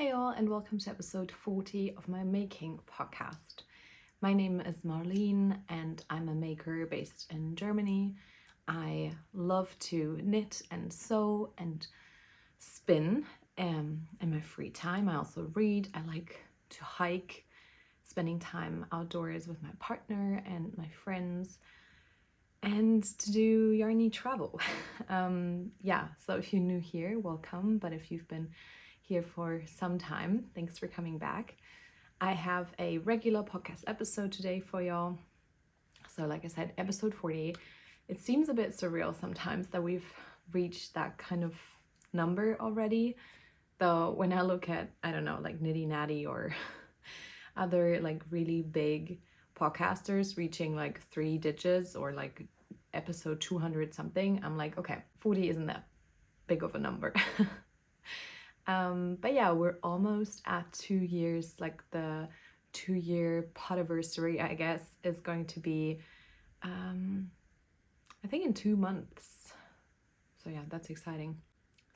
Hi all, and welcome to episode 40 of my making podcast. My name is Marlene and I'm a maker based in Germany. I love to knit and sew and spin in my free time. I also read. I like to hike, spending time outdoors with my partner and my friends, and to do yarny travel. So if you're new here, welcome. But if you've been here for some time, thanks for coming back. I have a regular podcast episode today for y'all. So like I said, episode 40. It seems a bit surreal sometimes that we've reached that kind of number already. Though when I look at, I don't know, like Nitty Natty or other like really big podcasters reaching like 3 digits or like episode 200 something, I'm like, okay, 40 isn't that big of a number. But yeah, we're almost at 2 years. Like the 2-year podiversary, I guess, is going to be I think in 2 months. So yeah, that's exciting.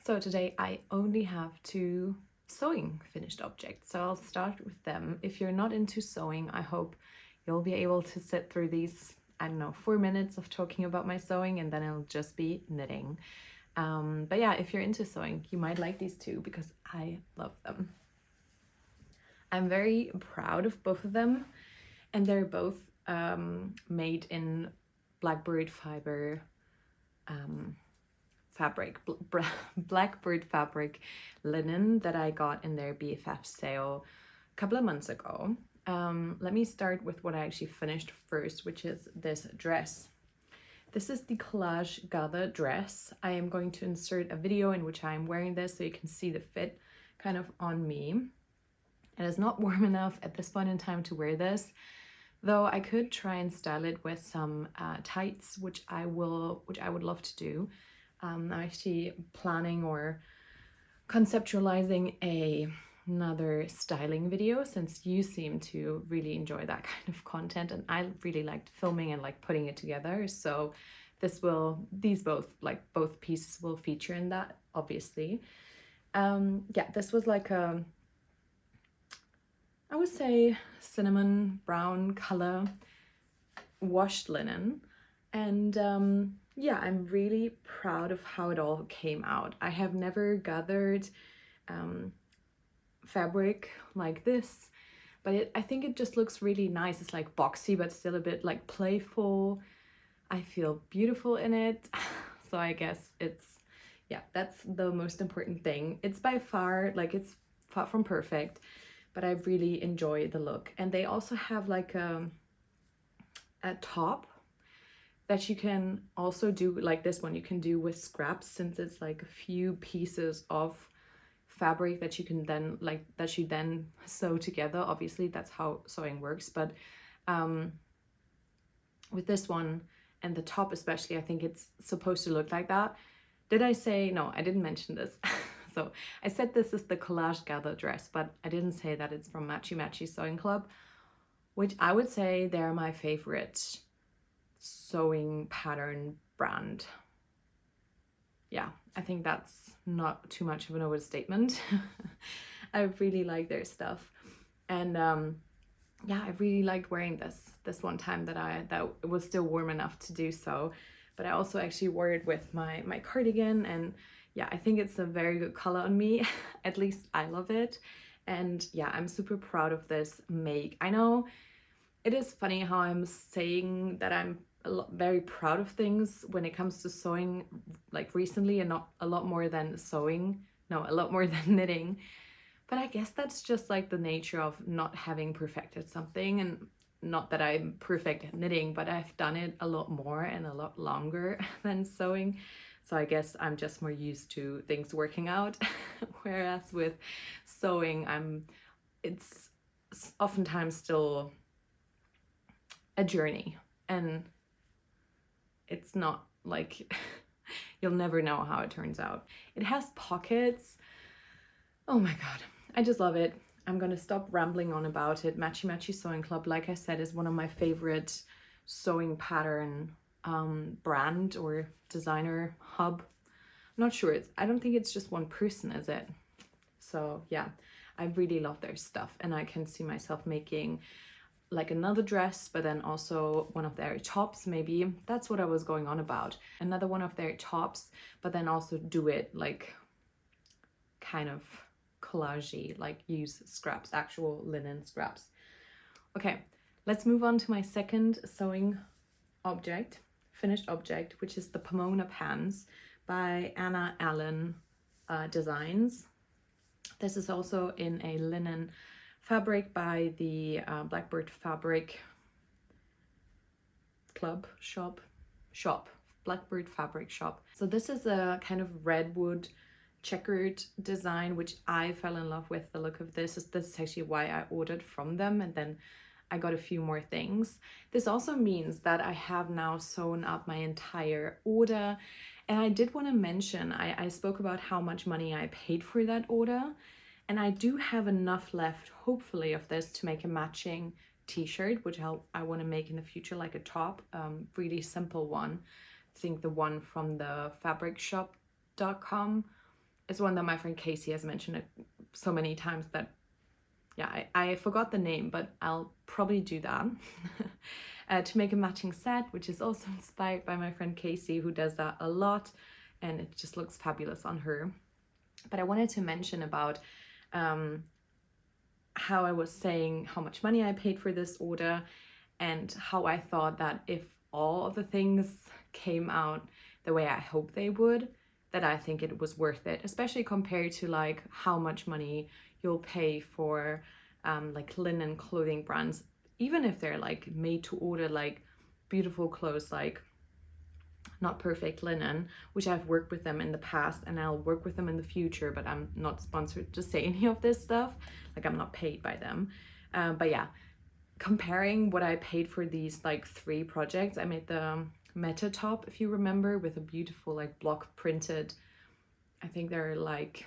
So today I only have 2 sewing finished objects, so I'll start with them. If you're not into sewing, I hope you'll be able to sit through these, I don't know, 4 minutes of talking about my sewing, and then it'll just be knitting. But yeah, if you're into sewing, you might like these 2 because I love them. I'm very proud of both of them, and they're both made in Blackbird fiber fabric, Blackbird fabric linen that I got in their BFF sale a couple of months ago. Let me start with what I actually finished first, which is this dress. This is the Collage gather dress. I am going to insert a video in which I am wearing this so you can see the fit kind of on me. It is not warm enough at this point in time to wear this, though I could try and style it with some tights, which I would love to do. I'm actually planning or conceptualizing another styling video, since you seem to really enjoy that kind of content and I really liked filming and like putting it together. So both pieces will feature in that, obviously. This was like a, I would say, cinnamon brown color washed linen, and I'm really proud of how it all came out. I have never gathered fabric like this, but I think it just looks really nice. It's like boxy but still a bit like playful. I feel beautiful in it. So I guess that's the most important thing. It's by far, like, it's far from perfect, but I really enjoy the look. And they also have like a top that you can also do, like this one you can do with scraps, since it's like a few pieces of fabric that you can then sew together. Obviously that's how sewing works, but with this one and the top especially, I think it's supposed to look like that. Did I say? No, I didn't mention this. So I said this is the Collage gather dress, but I didn't say that it's from Matchy Sewing Club, which I would say they're my favorite sewing pattern brand. Yeah, I think that's not too much of an overstatement. I really like their stuff, and I really liked wearing this one time that it was still warm enough to do so. But I also actually wore it with my cardigan, and yeah, I think it's a very good color on me. At least I love it, and yeah, I'm super proud of this make. I know it is funny how I'm saying that I'm very proud of things when it comes to sewing, like recently, and not a lot more than a lot more than knitting. But I guess that's just like the nature of not having perfected something, and not that I'm perfect at knitting, but I've done it a lot more and a lot longer than sewing. So I guess I'm just more used to things working out. Whereas with sewing, it's oftentimes still a journey, and it's not like you'll never know how it turns out. It has pockets. Oh my god, I just love it. I'm gonna stop rambling on about it. Matchy Sewing Club, like I said, is one of my favorite sewing pattern brand or designer hub. I'm not sure. I don't think it's just one person, is it? So yeah, I really love their stuff, and I can see myself making like another dress, but then also one of their tops. Maybe that's what I was going on about, another one of their tops, but then also do it like kind of collagey, like use scraps, actual linen scraps. Okay, let's move on to my second sewing object, finished object, which is the Pomona pants by Anna Allen Designs. This is also in a linen fabric by the Blackbird fabric club shop, Blackbird fabric shop. So this is a kind of redwood checkered design, which I fell in love with the look of this. This is actually why I ordered from them, and then I got a few more things. This also means that I have now sewn up my entire order. And I did want to mention, I spoke about how much money I paid for that order. And I do have enough left, hopefully, of this to make a matching t-shirt, which I want to make in the future, like a top, really simple one. I think the one from the fabricshop.com is one that my friend Kaci has mentioned it so many times that, yeah, I forgot the name, but I'll probably do that. To make a matching set, which is also inspired by my friend Kaci, who does that a lot, and it just looks fabulous on her. But I wanted to mention about how I was saying how much money I paid for this order, and how I thought that if all of the things came out the way I hoped they would, that I think it was worth it, especially compared to like how much money you'll pay for like linen clothing brands, even if they're like made to order, like beautiful clothes, like not perfect linen, which I've worked with them in the past and I'll work with them in the future, but I'm not sponsored to say any of this stuff, like I'm not paid by them. But yeah, comparing what I paid for these like 3 projects, I made the meta top, if you remember, with a beautiful like block printed, I think they're like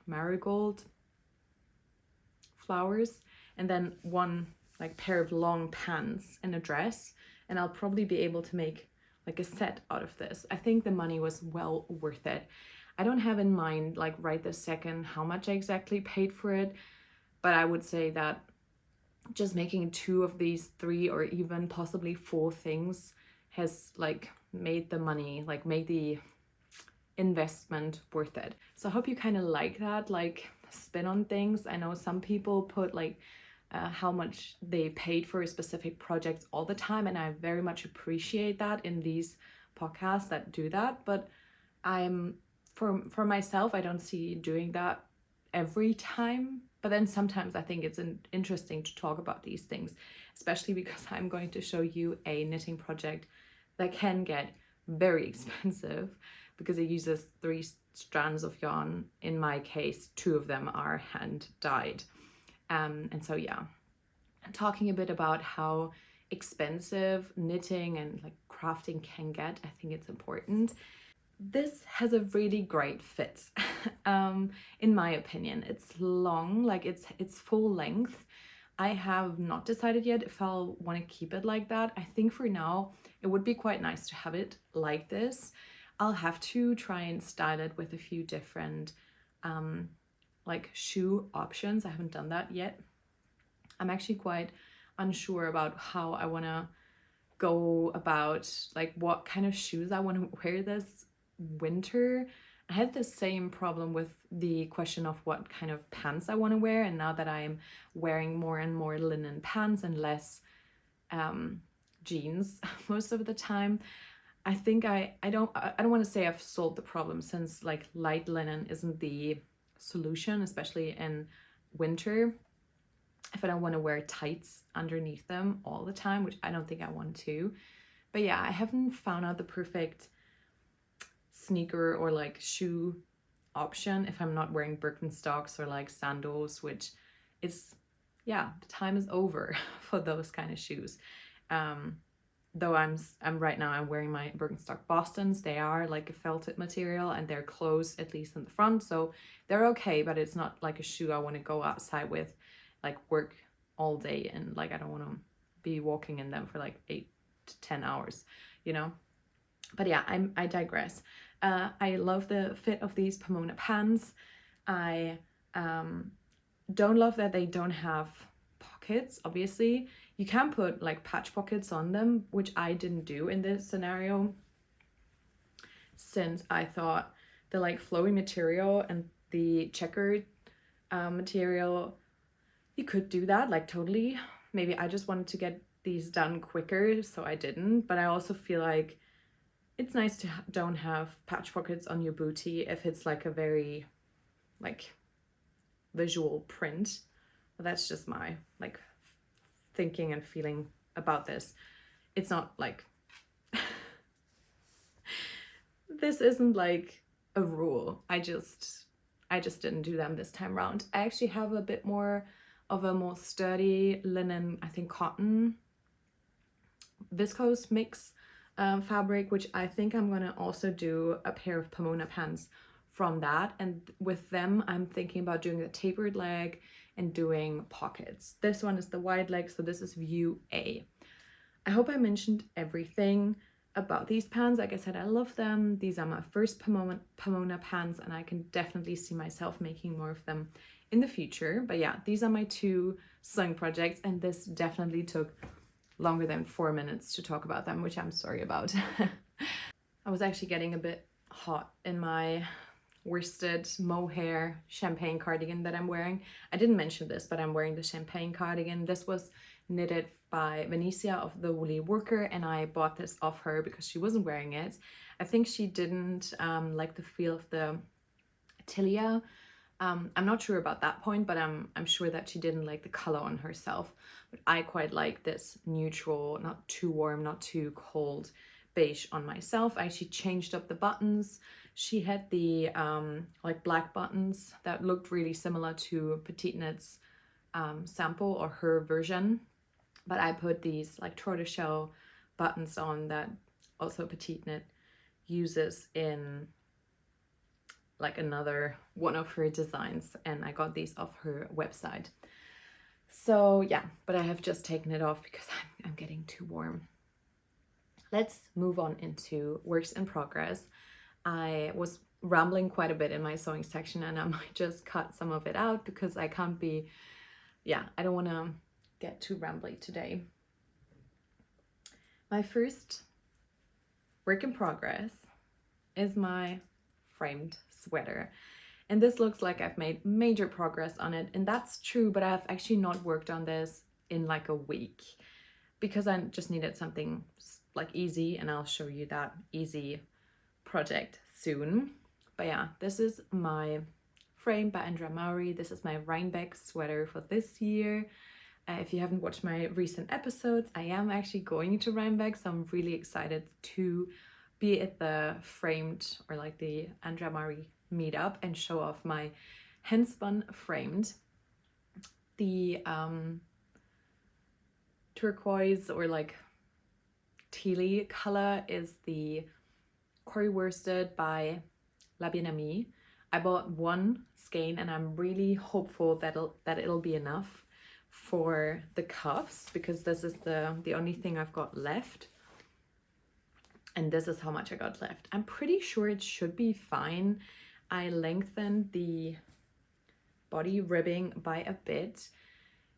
marigold flowers, and then one like pair of long pants and a dress, and I'll probably be able to make like a set out of this. I think the money was well worth it. I don't have in mind like right this second how much I exactly paid for it, but I would say that just making 2 of these 3 or even possibly 4 things has like made the money, like made the investment worth it. So I hope you kind of like that like spin on things. I know some people put like how much they paid for specific projects all the time, and I very much appreciate that in these podcasts that do that, but I'm for myself, I don't see doing that every time. But then sometimes I think it's interesting to talk about these things, especially because I'm going to show you a knitting project that can get very expensive because it uses 3 strands of yarn. In my case, 2 of them are hand dyed. And so yeah, talking a bit about how expensive knitting and like crafting can get, I think it's important. This has a really great fit. In my opinion, it's long, like it's full length. I have not decided yet if I'll want to keep it like that. I think for now it would be quite nice to have it like this. I'll have to try and style it with a few different like shoe options. I haven't done that yet. I'm actually quite unsure about how I want to go about like what kind of shoes I want to wear this winter. I had the same problem with the question of what kind of pants I want to wear, and now that I'm wearing more and more linen pants and less jeans most of the time, I think I don't want to say I've solved the problem, since like light linen isn't the solution, especially in winter, if I don't want to wear tights underneath them all the time, which I don't think I want to. But yeah, I haven't found out the perfect sneaker or like shoe option if I'm not wearing Birkenstocks or like sandals, which is, yeah, the time is over for those kind of shoes. Though I'm right now I'm wearing my Birkenstock Bostons. They are like a felted material and they're closed, at least in the front, so they're okay, but it's not like a shoe I want to go outside with, like work all day, and like I don't want to be walking in them for like 8 to 10 hours, you know. But yeah, I digress. I love the fit of these Pomona pants. I don't love that they don't have pockets, obviously. You can put like patch pockets on them, which I didn't do in this scenario, since I thought the like flowy material and the checkered material, you could do that like totally. Maybe I just wanted to get these done quicker, so I didn't. But I also feel like it's nice to don't have patch pockets on your booty if it's like a very like visual print. But that's just my like thinking and feeling about this. It's not like this isn't like a rule. I just didn't do them this time around. I actually have a bit more of a more sturdy linen, I think cotton viscose mix fabric, which I think I'm gonna also do a pair of Pomona pants from that. And with them, I'm thinking about doing the tapered leg and doing pockets. This one is the wide leg, so this is view A. I hope I mentioned everything about these pants. Like I said, I love them. These are my first Pomona pants, and I can definitely see myself making more of them in the future. But yeah, these are my two sewing projects, and this definitely took longer than 4 minutes to talk about them, which I'm sorry about. I was actually getting a bit hot in my worsted mohair champagne cardigan that I'm wearing. I didn't mention this, but I'm wearing the champagne cardigan. This was knitted by Vanissia of the Woolly Worker, and I bought this off her because she wasn't wearing it. I think she didn't like the feel of the tilia. I'm not sure about that point, but I'm sure that she didn't like the color on herself. But I quite like this neutral, not too warm, not too cold beige on myself. I actually changed up the buttons. She had the like black buttons that looked really similar to Petite Knit's sample or her version, but I put these like tortoiseshell buttons on that also Petite Knit uses in like another one of her designs, and I got these off her website. So yeah, but I have just taken it off because I'm getting too warm. Let's move on into works in progress. I was rambling quite a bit in my sewing section, and I might just cut some of it out because I can't be, yeah, I don't want to get too rambly today. My first work in progress is my framed sweater. And this looks like I've made major progress on it, and that's true, but I've actually not worked on this in like a week because I just needed something like easy, and I'll show you that easy project soon. But yeah, this is my frame by Andrea Mowry. This is my Rhinebeck sweater for this year. If you haven't watched my recent episodes, I am actually going to Rhinebeck, so I'm really excited to be at the framed or like the Andrea Mowry meetup and show off my handspun framed. The turquoise or like tealy color is the Corey worsted by La Bien-Aimée. I bought one skein, and I'm really hopeful that it'll be enough for the cuffs, because this is the only thing I've got left, and this is how much I got left. I'm pretty sure it should be fine. I lengthened the body ribbing by a bit.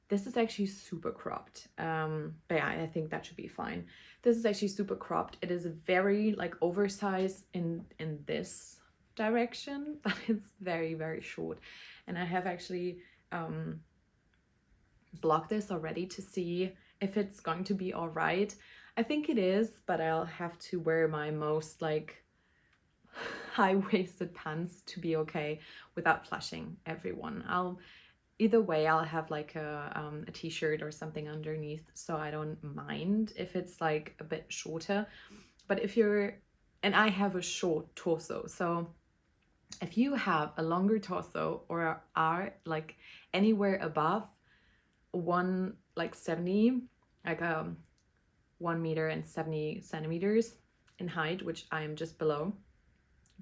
This is actually super cropped, but yeah, I think that should be fine. This is actually super cropped. It is very like oversized in this direction, but it's very, very short. And I have actually blocked this already to see if it's going to be all right. I think it is, but I'll have to wear my most like high-waisted pants to be okay without flashing everyone. Either way, I'll have like a t-shirt or something underneath, so I don't mind if it's like a bit shorter. But if you're, and I have a short torso, so if you have a longer torso or are like anywhere above 170, like 1 meter and 70 centimeters in height, which I am just below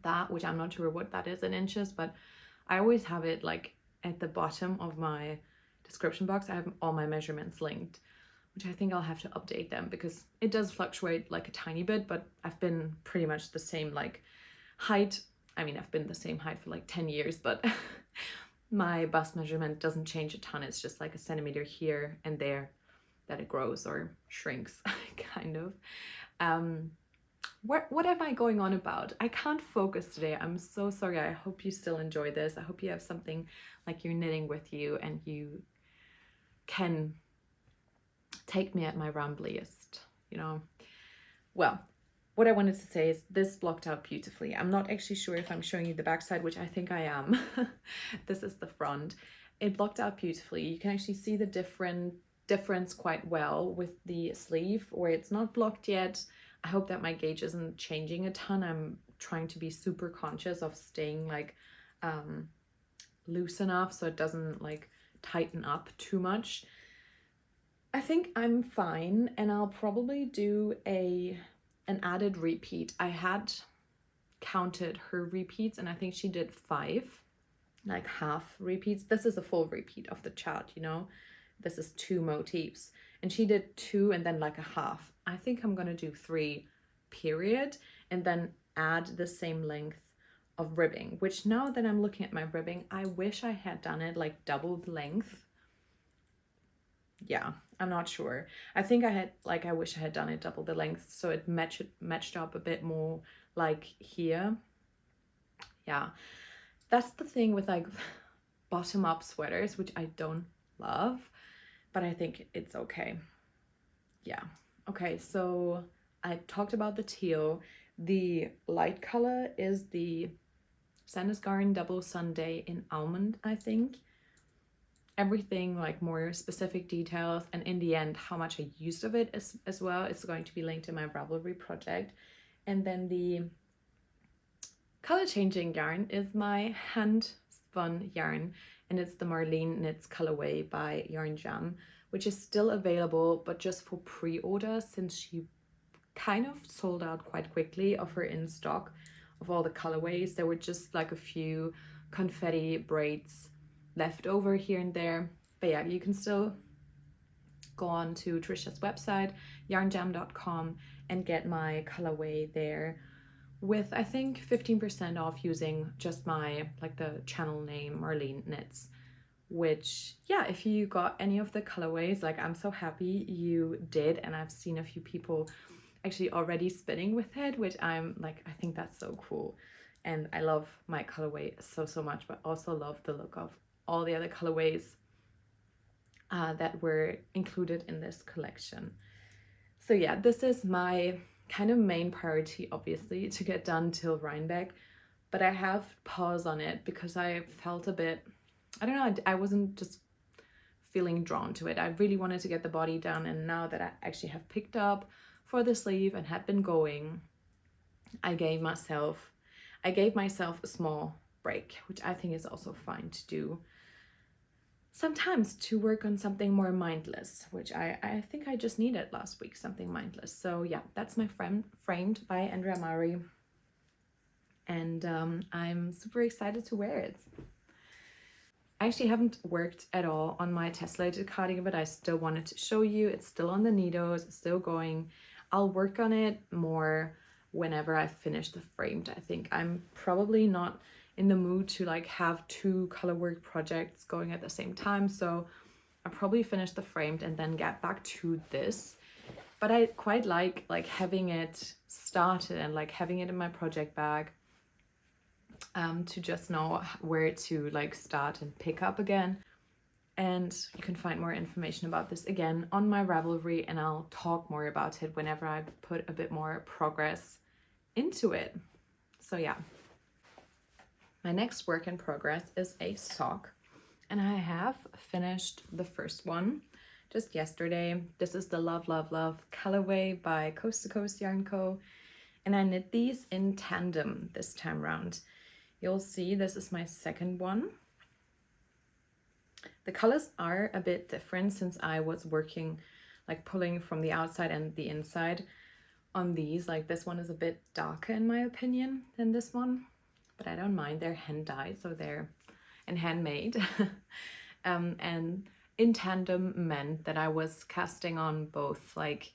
that, which I'm not sure what that is in inches, but I always have it like at the bottom of my description box. I have all my measurements linked, which I think I'll have to update them because it does fluctuate like a tiny bit, but I've been pretty much the same like height. I mean, I've been the same height for like 10 years, but my bust measurement doesn't change a ton. It's just like a centimeter here and there that it grows or shrinks, kind of. What am I going on about? I can't focus today. I'm so sorry. I hope you still enjoy this. I hope you have something like you're knitting with you and you can take me at my rambliest, you know. Well, what I wanted to say is this blocked out beautifully. I'm not actually sure if I'm showing you the back side, which I think I am. This is the front. It blocked out beautifully. You can actually see the difference quite well with the sleeve where it's not blocked yet. I hope that my gauge isn't changing a ton. I'm trying to be super conscious of staying like loose enough so it doesn't like tighten up too much. I think I'm fine, and I'll probably do an added repeat. I had counted her repeats and I think she did 5, like half repeats. This is a full repeat of the chart, you know. This is 2 motifs and she did 2 and then like a half. I think I'm gonna do 3 period and then add the same length of ribbing, which now that I'm looking at my ribbing, I wish I had done it like double the length. Yeah, I'm not sure. I think I wish I had done it double the length so it matched up a bit more like here. Yeah, that's the thing with like bottom up sweaters, which I don't love, but I think it's okay. Yeah. Okay, so I talked about the teal. The light color is the Sandusgarn Double Sunday in Almond, I think. Everything like more specific details, and in the end how much I used of it as well, it's going to be linked in my Ravelry project. And then the color changing yarn is my hand spun yarn, and it's the Marlene Knits colorway by Yarn Jam, which is still available but just for pre-order, since she kind of sold out quite quickly of her in stock of all the colorways. There were just like a few confetti braids left over here and there, but yeah, you can still go on to Trisha's website yarnjam.com and get my colorway there with I think 15% off using just my like the channel name Marlene Knits, which yeah, if you got any of the colorways, like I'm so happy you did, and I've seen a few people actually already spinning with it, which I'm like, I think that's so cool. And I love my colorway so much, but also love the look of all the other colorways that were included in this collection. So yeah, this is my kind of main priority, obviously, to get done till Rhinebeck, but I have pause on it because I felt a bit, I don't know, I wasn't just feeling drawn to it. I really wanted to get the body done, and now that I actually have picked up for the sleeve and had been going, I gave myself a small break, which I think is also fine to do sometimes, to work on something more mindless, which I think I just needed last week, something mindless. So yeah, that's my Framed by Andrea Mari, and I'm super excited to wear it. I actually haven't worked at all on my tessellated cardigan, but I still wanted to show you. It's still on the needles, it's still going. I'll work on it more whenever I finish the Framed. I think I'm probably not in the mood to like have 2 color work projects going at the same time, so I'll probably finish the Framed and then get back to this. But I quite like having it started and like having it in my project bag, to just know where to like start and pick up again. And you can find more information about this again on my Ravelry, and I'll talk more about it whenever I put a bit more progress into it. So yeah, my next work in progress is a sock, and I have finished the first one just yesterday. This is the Love Love Love colorway by Coast to Coast Yarn Co, and I knit these in tandem this time round. You'll see this is my second one. The colors are a bit different since I was working like pulling from the outside and the inside on these. Like this one is a bit darker in my opinion than this one, but I don't mind. They're hand dyed, so they're and handmade. And in tandem meant that I was casting on both like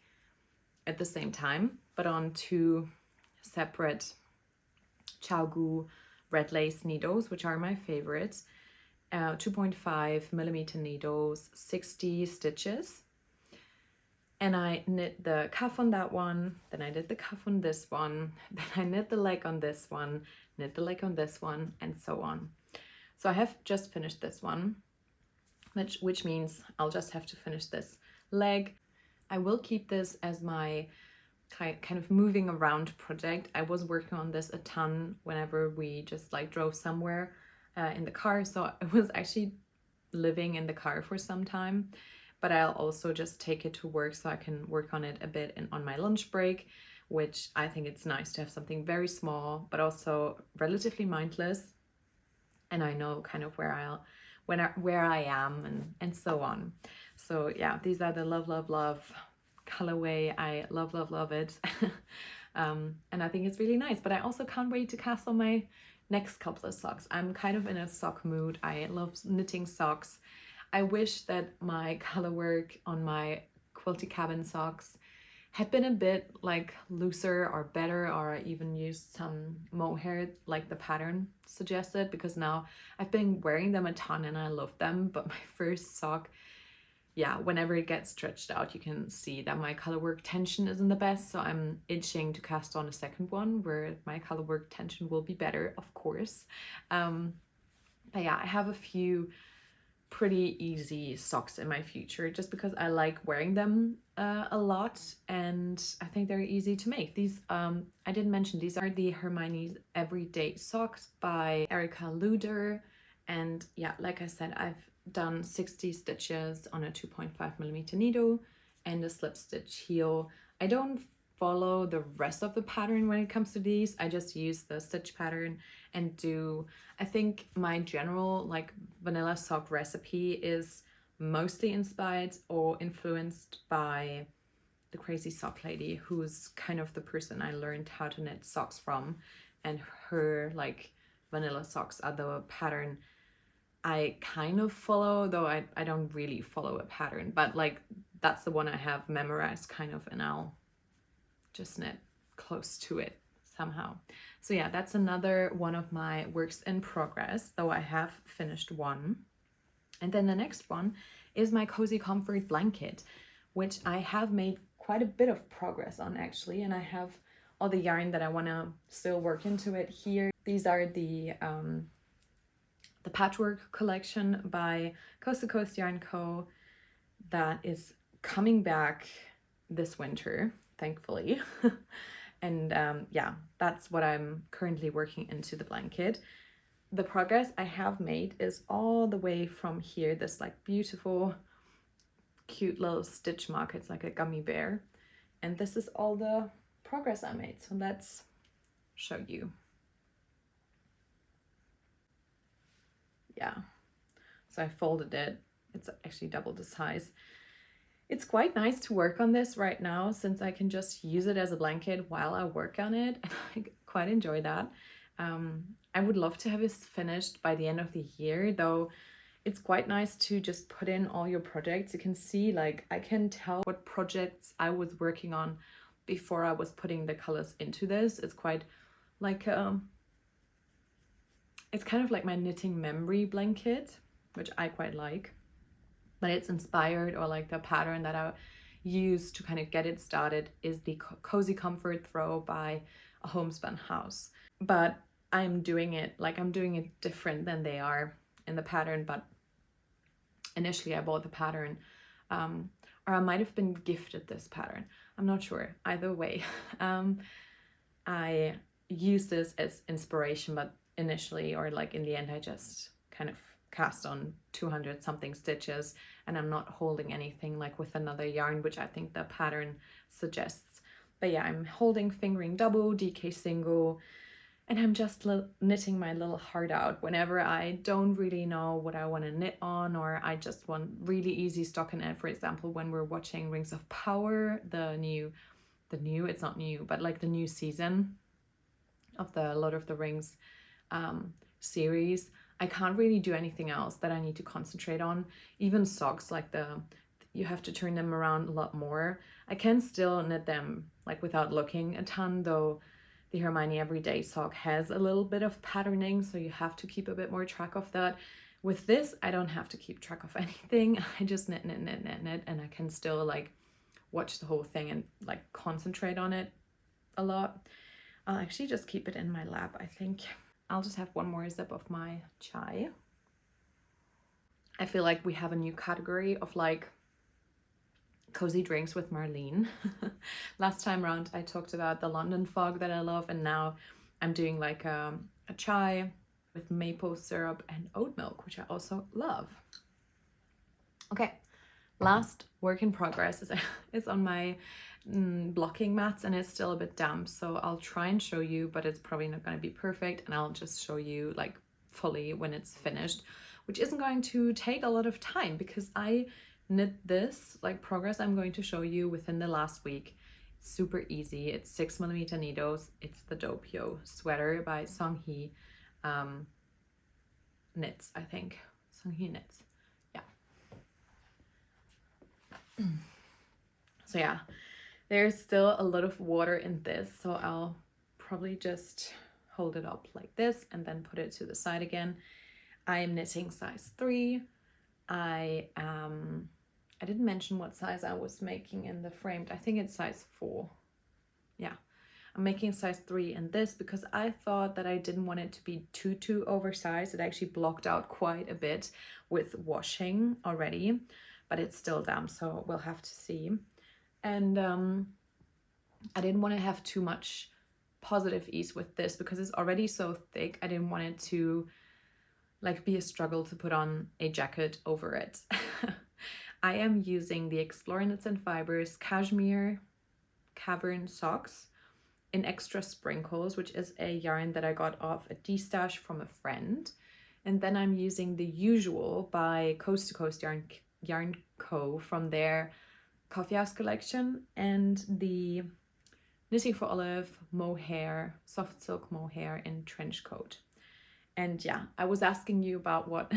at the same time, but on 2 separate Chow Gu red lace needles, which are my favorites. 2.5 millimeter needles, 60 stitches. And I knit the cuff on that one, then I did the cuff on this one, then I knit the leg on this one, knit the leg on this one, and so on. So I have just finished this one, which means I'll just have to finish this leg. I will keep this as my kind of moving around project. I was working on this a ton whenever we just like drove somewhere in the car, so I was actually living in the car for some time, but I'll also just take it to work so I can work on it a bit on my lunch break, which I think it's nice to have something very small but also relatively mindless, and I know kind of where I am and so on. So yeah, these are the love colorway. I love it. And I think it's really nice, but I also can't wait to cast on my next couple of socks. I'm kind of in a sock mood. I love knitting socks. I wish that my color work on my quilty cabin socks had been a bit like looser or better, or I even used some mohair like the pattern suggested, because now I've been wearing them a ton and I love them, but my first sock, yeah, whenever it gets stretched out, you can see that my color work tension isn't the best, so I'm itching to cast on a second one where my color work tension will be better, of course. But yeah, I have a few pretty easy socks in my future just because I like wearing them a lot, and I think they're easy to make. These I didn't mention, these are the Hermione's Everyday Socks by Erica Luder, and yeah, like I said, I've done 60 stitches on a 2.5 millimeter needle and a slip stitch heel. I don't follow the rest of the pattern when it comes to these. I just use the stitch pattern and do, I think my general like vanilla sock recipe is mostly inspired or influenced by the Crazy Sock Lady, who's kind of the person I learned how to knit socks from, and her like vanilla socks are the pattern I kind of follow, though I don't really follow a pattern, but like that's the one I have memorized kind of, and I'll just knit close to it somehow. So yeah, that's another one of my works in progress, though I have finished one. And then the next one is my Cozy Comfort blanket, which I have made quite a bit of progress on actually, and I have all the yarn that I want to still work into it here. These are the Patchwork collection by Coast to Coast Yarn Co. that is coming back this winter, thankfully. And yeah, that's what I'm currently working into the blanket. The progress I have made is all the way from here, this like beautiful cute little stitch mark. It's like a gummy bear, and this is all the progress I made, so let's show you. Yeah, so I folded it. It's actually double the size. It's quite nice to work on this right now since I can just use it as a blanket while I work on it, and I quite enjoy that. I would love to have this finished by the end of the year, though it's quite nice to just put in all your projects. You can see, like, I can tell what projects I was working on before I was putting the colors into this. It's quite like it's kind of like my knitting memory blanket, which I quite like, but it's inspired, or like the pattern that I use to kind of get it started is the Cozy Comfort Throw by a Homespun House. But I'm doing it different than they are in the pattern. But initially I bought the pattern, or I might have been gifted this pattern, I'm not sure. Either way, I use this as inspiration, but initially, or like in the end, I just kind of cast on 200 something stitches, and I'm not holding anything like with another yarn, which I think the pattern suggests. But yeah, I'm holding fingering double, DK single, and I'm just knitting my little heart out whenever I don't really know what I want to knit on, or I just want really easy stockinette. For example, when we're watching Rings of Power, it's not new, but like the new season of the Lord of the Rings series, I can't really do anything else that I need to concentrate on. Even socks, like you have to turn them around a lot more. I can still knit them like without looking a ton, though the Hermione Everyday sock has a little bit of patterning, so you have to keep a bit more track of that, With this, I don't have to keep track of anything. I just knit, knit, knit, knit, knit, and I can still like watch the whole thing and like concentrate on it a lot. I'll actually just keep it in my lap, I think. I'll just have one more sip of my chai. I feel like we have a new category of like cozy drinks with Marlene. Last time around I talked about the London fog that I love, and now I'm doing like a chai with maple syrup and oat milk, which I also love. Okay, last work in progress is on my blocking mats, and it's still a bit damp, so I'll try and show you, but it's probably not going to be perfect, and I'll just show you like fully when it's finished, which isn't going to take a lot of time because I knit this like progress I'm going to show you within the last week. It's super easy. It's 6mm needles. It's the Doppio sweater by Seunghee knits, I think. Seunghee knits. Yeah. So yeah, there's still a lot of water in this, so I'll probably just hold it up like this and then put it to the side again. I am knitting size 3. I didn't mention what size I was making in the framed. I think it's size 4. Yeah, I'm making size 3 in this because I thought that I didn't want it to be too oversized. It actually blocked out quite a bit with washing already, but it's still damp, so we'll have to see. And I didn't want to have too much positive ease with this because it's already so thick. I didn't want it to like be a struggle to put on a jacket over it. I am using the Explore Knits and Fibers Cashmere Cavern Socks in Extra Sprinkles, which is a yarn that I got off a D-stash from a friend. And then I'm using the Usual by Coast to Coast Yarn Co. from their Coffee House collection, and the Knitting for Olive mohair, soft silk mohair in Trench Coat. And yeah, I was asking you about what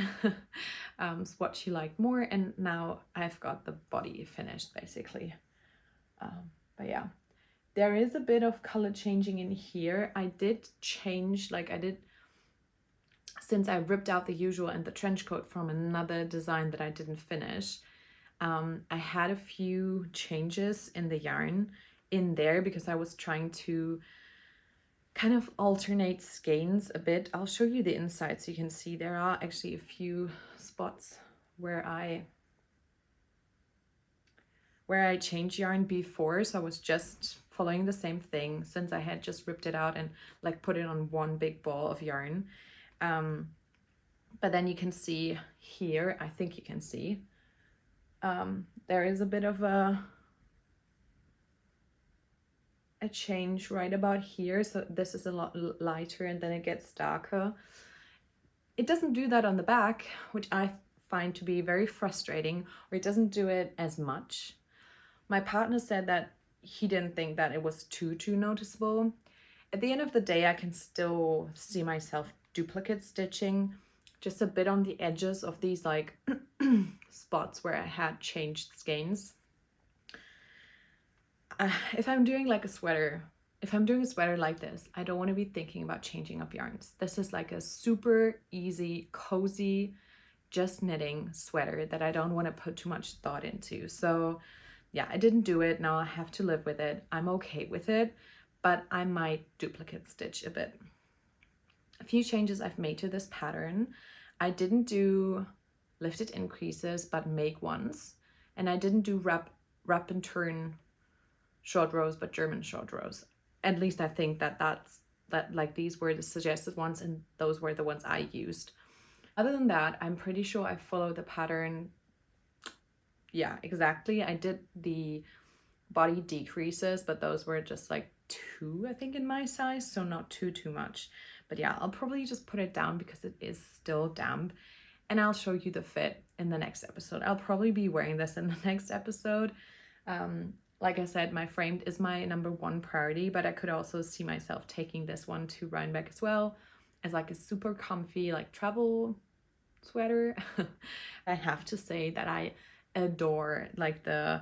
what you liked more, and now I've got the body finished basically. But yeah, there is a bit of color changing in here. I did change, like I did, since I ripped out the Usual and the Trench Coat from another design that I didn't finish. I had a few changes in the yarn in there because I was trying to kind of alternate skeins a bit. I'll show you the inside so you can see there are actually a few spots where I changed yarn before, so I was just following the same thing since I had just ripped it out and like put it on one big ball of yarn. But then you can see here, I think you can see, there is a bit of a change right about here. So this is a lot lighter and then it gets darker. It doesn't do that on the back, which I find to be very frustrating, or it doesn't do it as much. My partner said that he didn't think that it was too noticeable. At the end of the day, I can still see myself duplicate stitching just a bit on the edges of these like spots where I had changed skeins. If I'm doing like a sweater, if I'm doing a sweater like this, I don't want to be thinking about changing up yarns. This is like a super easy, cozy, just knitting sweater that I don't want to put too much thought into. So yeah, I didn't do it. Now I have to live with it. I'm okay with it, but I might duplicate stitch a bit. A few changes I've made to this pattern. I didn't do lifted increases, but make ones. And I didn't do wrap and turn short rows, but German short rows. At least I think that like these were the suggested ones and those were the ones I used. Other than that, I'm pretty sure I followed the pattern. Yeah, exactly. I did the body decreases, but those were just like 2, I think, in my size, so not too much. But yeah, I'll probably just put it down because it is still damp, and I'll show you the fit in the next episode. I'll probably be wearing this in the next episode. Like I said, my framed is my #1 priority, but I could also see myself taking this one to Rhinebeck as well as like a super comfy like travel sweater. I have to say that I adore like the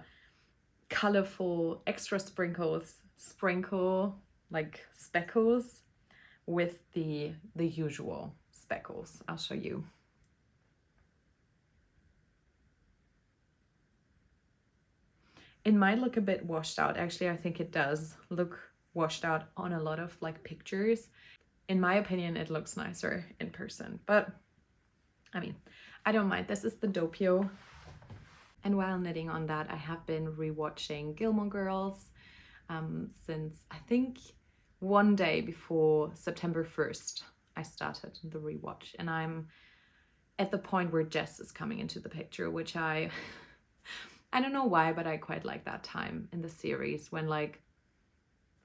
colorful extra sprinkle like speckles with the usual speckles. I'll show you. It might look a bit washed out. Actually, I think it does look washed out on a lot of like pictures. In my opinion, it looks nicer in person, but I mean, I don't mind. This is the Doppio. And while knitting on that, I have been rewatching Gilmore Girls since I think one day before September 1st, I started the rewatch. And I'm at the point where Jess is coming into the picture, which I don't know why, but I quite like that time in the series when, like,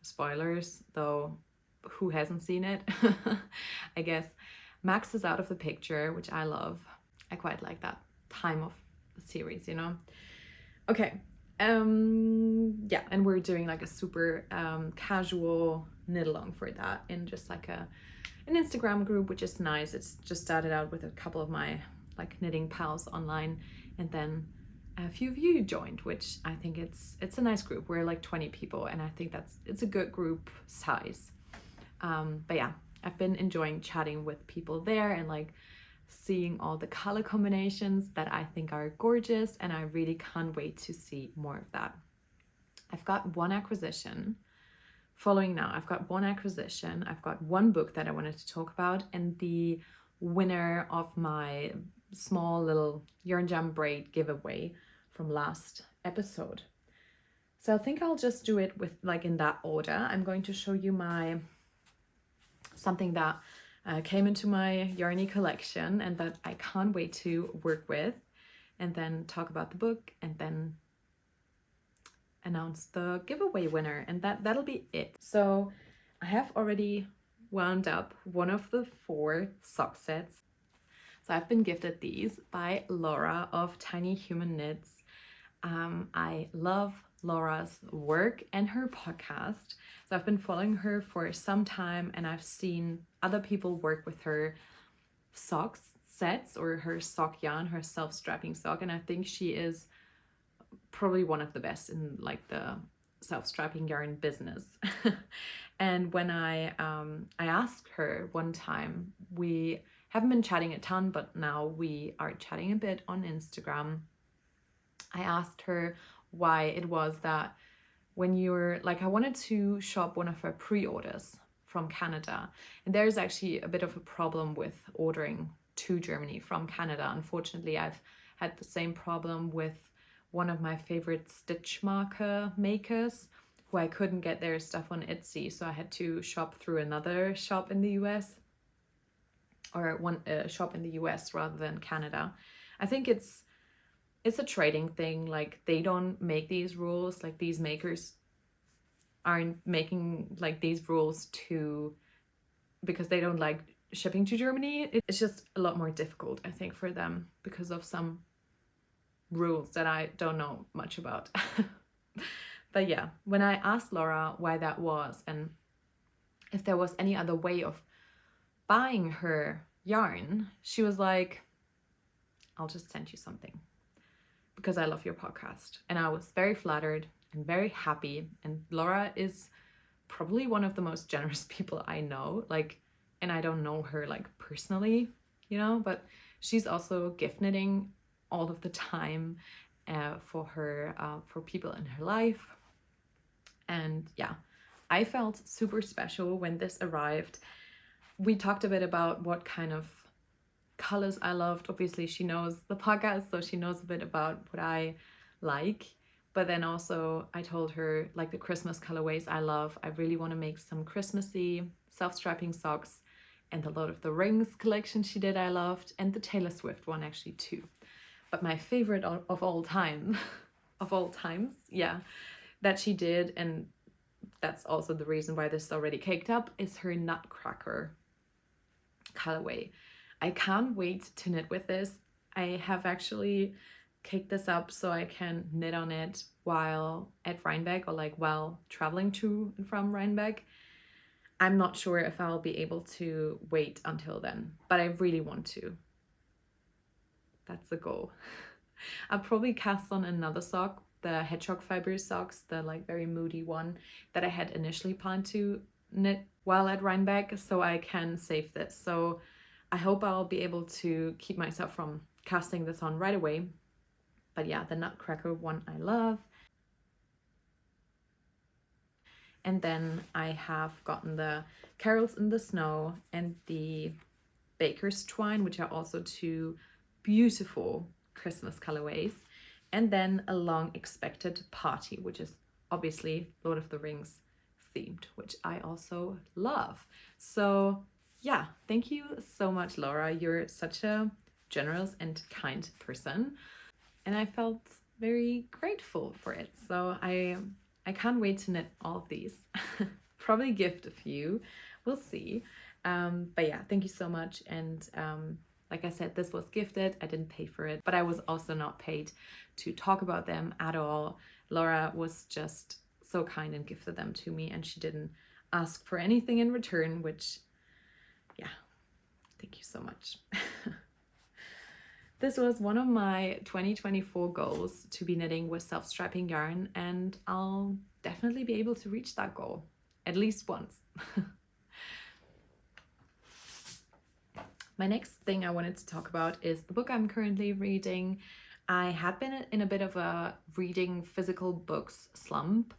spoilers, though who hasn't seen it? I guess Max is out of the picture, which I love. I quite like that time of the series, you know? Okay. Yeah, and we're doing like a super casual knit along for that in just like an Instagram group, which is nice. It's just started out with a couple of my like knitting pals online, and then a few of you joined, which I think it's a nice group. We're like 20 people, and I think it's a good group size. But yeah, I've been enjoying chatting with people there and like seeing all the color combinations that I think are gorgeous, and I really can't wait to see more of that. I've got one acquisition following now. I've got one acquisition, I've got one book that I wanted to talk about, and the winner of my small little yarn jam braid giveaway from last episode. So I think I'll just do it with like in that order. I'm going to show you something that came into my Yarny collection and that I can't wait to work with, and then talk about the book, and then announce the giveaway winner, and that'll be it. So I have already wound up one of the 4 sock sets. So I've been gifted these by Laura of Tiny Human Knits. I love Laura's work and her podcast. So I've been following her for some time, and I've seen other people work with her socks sets or her sock yarn, her self-strapping sock, and I think she is probably one of the best in like the self-strapping yarn business. And when I asked her one time, we haven't been chatting a ton, but now we are chatting a bit on Instagram. I asked her why it was that when you're like, I wanted to shop one of her pre-orders from Canada, and there's actually a bit of a problem with ordering to Germany from Canada. Unfortunately, I've had the same problem with one of my favorite stitch marker makers, who I couldn't get their stuff on Etsy, so I had to shop through another shop in the US, or one shop in the US rather than Canada. I think it's a trading thing. Like, they don't make these rules. Like, these makers aren't making like these rules because they don't like shipping to Germany. It's just a lot more difficult, I think, for them because of some rules that I don't know much about. But yeah, when I asked Laura why that was and if there was any other way of buying her yarn, she was like, I'll just send you something because I love your podcast. And I was very flattered and very happy. And Laura is probably one of the most generous people I know. Like, and I don't know her like personally, you know, but she's also gift knitting all of the time for her for people in her life. And yeah, I felt super special when this arrived. We talked a bit about what kind of colors I loved. Obviously, she knows the podcast, so she knows a bit about what I like. But then also I told her like the Christmas colorways I love. I really want to make some Christmassy self-strapping socks, and a lot of the rings collection she did I loved, and the Taylor Swift one actually too. But my favorite of all time, of all times, yeah, that she did, and that's also the reason why this is already caked up, is her Nutcracker colorway. I can't wait to knit with this. I have actually caked this up so I can knit on it while at Rhinebeck, or like while traveling to and from Rhinebeck. I'm not sure if I'll be able to wait until then, but I really want to. That's the goal. I'll probably cast on another sock, the hedgehog fiber socks, the like very moody one that I had initially planned to knit while at Rhinebeck, so I can save this. So I hope I'll be able to keep myself from casting this on right away. But yeah, the Nutcracker one I love. And then I have gotten the Carols in the Snow and the Baker's Twine, which are also two beautiful Christmas colorways. And then a Long Expected Party, which is obviously Lord of the Rings themed, which I also love. So yeah, thank you so much, Laura. You're such a generous and kind person, and I felt very grateful for it. So I can't wait to knit all of these. Probably gift a few, we'll see. But yeah, thank you so much. And like I said, this was gifted. I didn't pay for it, but I was also not paid to talk about them at all. Laura was just so kind and gifted them to me, and she didn't ask for anything in return, which, yeah, thank you so much. This was one of my 2024 goals, to be knitting with self-striping yarn, and I'll definitely be able to reach that goal at least once. My next thing I wanted to talk about is the book I'm currently reading. I had been in a bit of a reading physical books slump.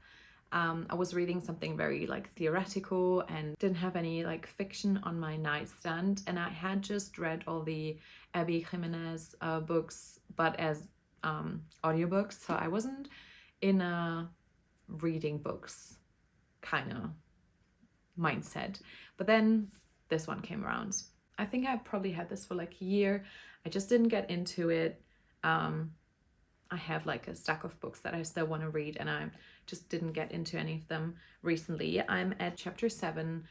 I was reading something very like theoretical and didn't have any like fiction on my nightstand, and I had just read all the Abby Jimenez books, but as audiobooks, so I wasn't in a reading books kind of mindset. But then this one came around. I think I probably had this for like a year. I just didn't get into it. I have like a stack of books that I still want to read, and I just didn't get into any of them recently. I'm at chapter 7,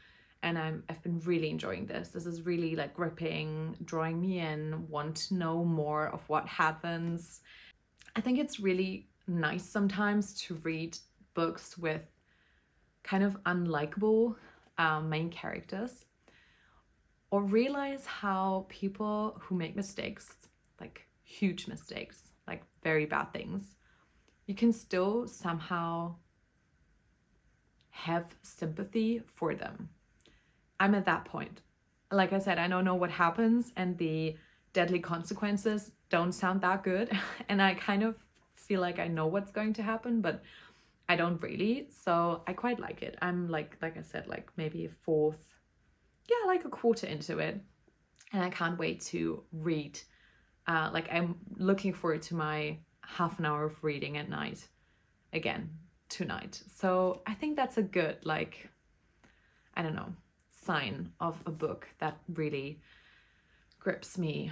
and I've been really enjoying this. This is really like gripping, drawing me in, want to know more of what happens. I think it's really nice sometimes to read books with kind of unlikable main characters, or realize how people who make mistakes, like huge mistakes, like very bad things, you can still somehow have sympathy for them. I'm at that point. Like I said, I don't know what happens, and the deadly consequences don't sound that good. And I kind of feel like I know what's going to happen, but I don't really. So I quite like it. I'm like I said, like maybe a quarter into it. And I can't wait to read. Like I'm looking forward to my half an hour of reading at night again tonight. So I think that's a good, like, I don't know, sign of a book that really grips me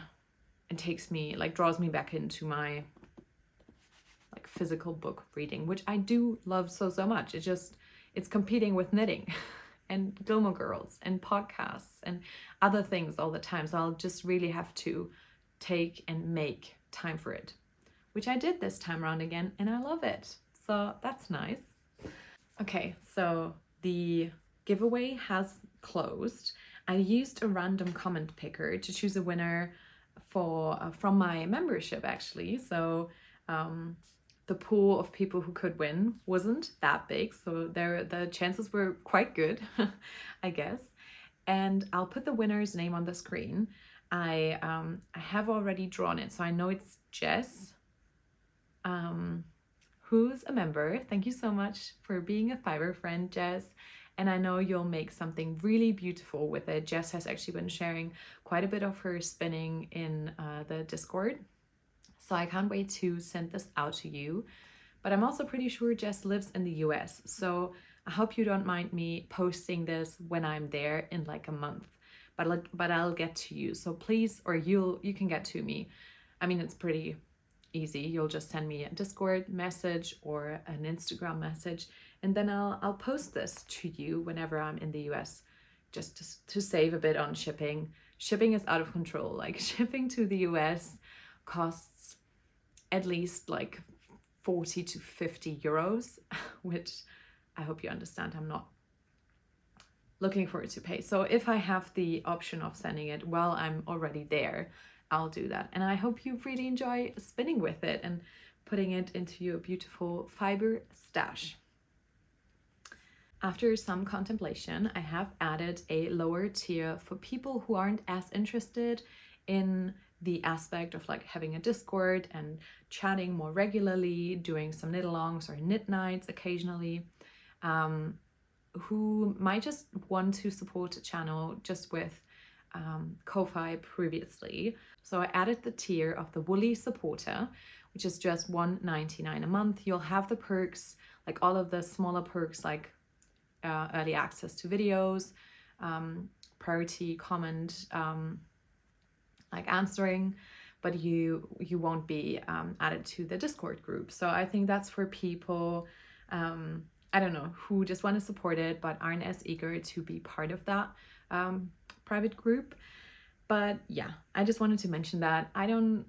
and takes me, like, draws me back into my like physical book reading, which I do love so much. It's competing with knitting and Gilmore Girls and podcasts and other things all the time. So I'll just really have to take and make time for it, which I did this time around again, and I love it. So that's nice. Okay, so the giveaway has closed. I used a random comment picker to choose a winner for from my membership, actually. So the pool of people who could win wasn't that big, so the chances were quite good, I guess. And I'll put the winner's name on the screen. I have already drawn it, so I know it's Jess, who's a member. Thank you so much for being a Fiverr friend, Jess. And I know you'll make something really beautiful with it. Jess has actually been sharing quite a bit of her spinning in the Discord. So I can't wait to send this out to you. But I'm also pretty sure Jess lives in the US. So I hope you don't mind me posting this when I'm there in like a month. But I'll get to you. So please, or you can get to me. I mean, it's pretty easy. You'll just send me a Discord message or an Instagram message, and then I'll post this to you whenever I'm in the US, just to save a bit on shipping. Shipping is out of control. Like, shipping to the US costs at least like 40 to 50 euros, which I hope you understand I'm not looking forward to pay. So if I have the option of sending it while I'm already there, I'll do that. And I hope you really enjoy spinning with it and putting it into your beautiful fiber stash. After some contemplation, I have added a lower tier for people who aren't as interested in the aspect of like having a Discord and chatting more regularly, doing some knit alongs or knit nights occasionally. who might just want to support a channel just with Ko-Fi previously. So I added the tier of the Woolly Supporter, which is just $1.99 a month. You'll have the perks, like all of the smaller perks, like early access to videos, priority comment, like answering, but you won't be added to the Discord group. So I think that's for people, I don't know, who just want to support it but aren't as eager to be part of that private group. But yeah, I just wanted to mention that. I didn't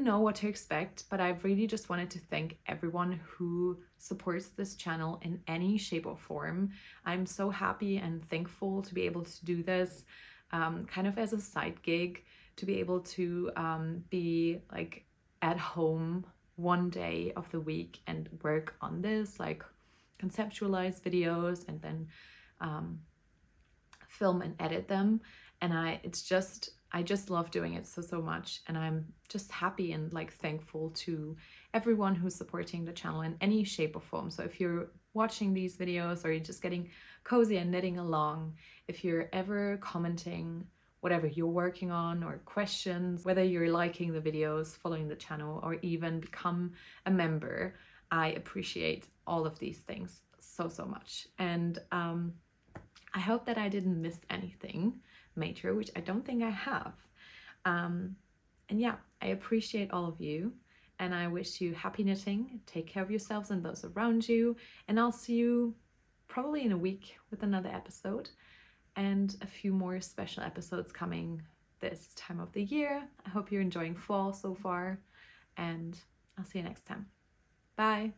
know what to expect, but I really just wanted to thank everyone who supports this channel in any shape or form. I'm so happy and thankful to be able to do this kind of as a side gig, to be able to be like at home one day of the week and work on this, like conceptualize videos and then film and edit them. And I just love doing it so much, and I'm just happy and like thankful to everyone who's supporting the channel in any shape or form. So if you're watching these videos or you're just getting cozy and knitting along, if you're ever commenting whatever you're working on or questions, whether you're liking the videos, following the channel, or even become a member, I appreciate all of these things so much. And I hope that I didn't miss anything major, which I don't think I have. And yeah, I appreciate all of you, and I wish you happy knitting. Take care of yourselves and those around you, and I'll see you probably in a week with another episode and a few more special episodes coming this time of the year. I hope you're enjoying fall so far, and I'll see you next time. Bye.